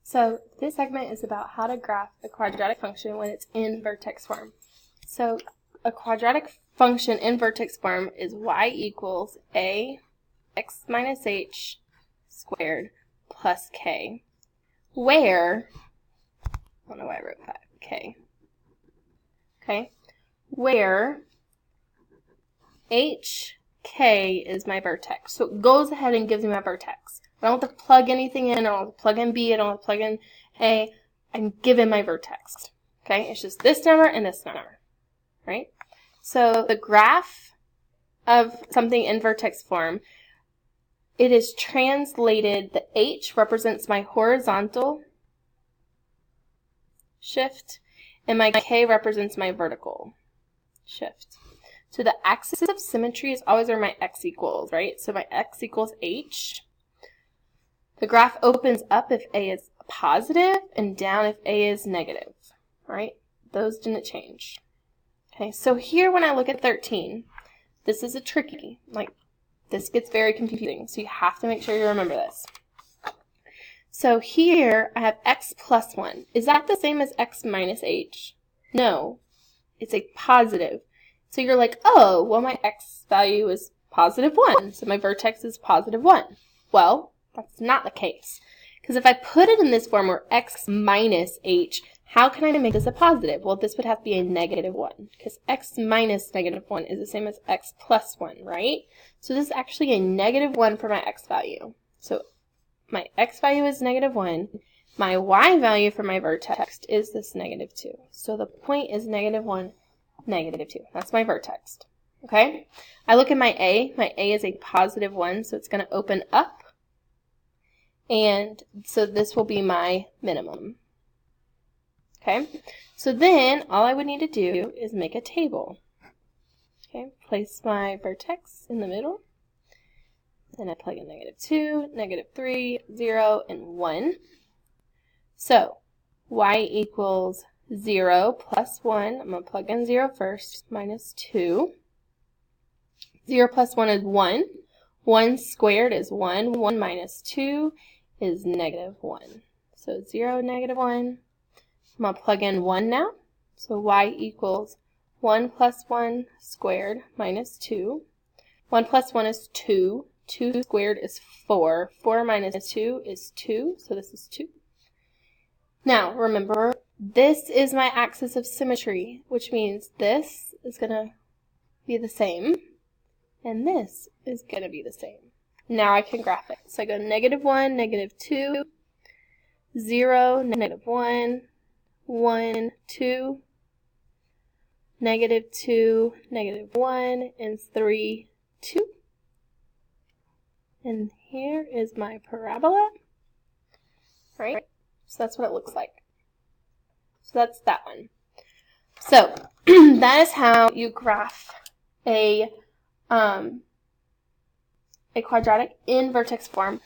So this segment is about how to graph a quadratic function when it's in vertex form. So a quadratic function in vertex form is y equals a x minus h squared plus k, where, I don't know why I wrote that, k, okay, where hk is my vertex. So it goes ahead and gives me my vertex. I don't have to plug anything in, I don't have to plug in b, I don't have to plug in a, I'm given my vertex. Okay, it's just this number and this number, right? So the graph of something in vertex form, it is translated, the h represents my horizontal shift, and my k represents my vertical shift. So the axis of symmetry is always where my x equals, right? So my x equals h. The graph opens up if a is positive and down if a is negative, right? Those didn't change. Okay, so here when I look at 13, this is a tricky, like this gets very confusing, so you have to make sure you remember this. So here I have x plus 1. Is that the same as x minus h? No, it's a positive. So you're like, oh, well my x value is positive 1, so my vertex is positive 1. Well, that's not the case. Because if I put it in this form where x minus h, how can I make this a positive? Well, this would have to be a negative 1, because x minus negative 1 is the same as x plus 1, right? So this is actually a negative 1 for my x value. So my x value is negative 1. My y value for my vertex is this negative 2. So the point is negative 1, negative 2. That's my vertex. Okay? I look at my a. My a is a positive 1, so it's going to open up. And so this will be my minimum. Okay? So then all I would need to do is make a table. Okay? Place my vertex in the middle. Then I plug in negative 2, negative 3, 0, and 1. So y equals 0 plus 1. I'm going to plug in 0 first, minus 2. 0 plus 1 is 1. 1 squared is 1. 1 minus 2 is negative 1. So 0, negative 1. I'm going to plug in 1 now. So y equals 1 plus 1 squared minus 2. 1 plus 1 is 2. 2 squared is 4. 4 minus 2 is 2. So this is 2. Now, remember, this is my axis of symmetry, which means this is going to be the same, and this is going to be the same. Now I can graph it. So I go negative 1, negative 2, 0, negative 1, 1, 2, negative 2, negative 1, and 3, 2. And here is my parabola, right? So that's what it looks like. So that's that one. So that is how you graph a quadratic in vertex form.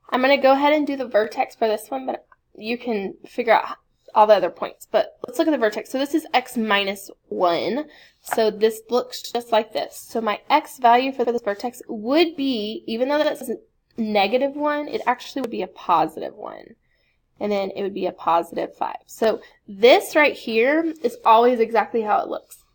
I'm going to go ahead and do the vertex for this one, but you can figure out all the other points. But let's look at the vertex. So this is x minus 1. So this looks just like this. So my x value for this vertex would be, even though that's negative 1, it actually would be a positive 1. And then it would be a positive 5. So this right here is always exactly how it looks.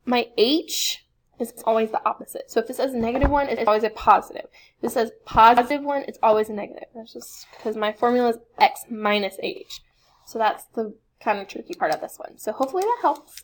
My h is always the opposite. So if it says negative 1, it's always a positive. If it says positive 1, it's always a negative. That's just because my formula is x minus h. So that's the kind of tricky part of this one. So hopefully that helps.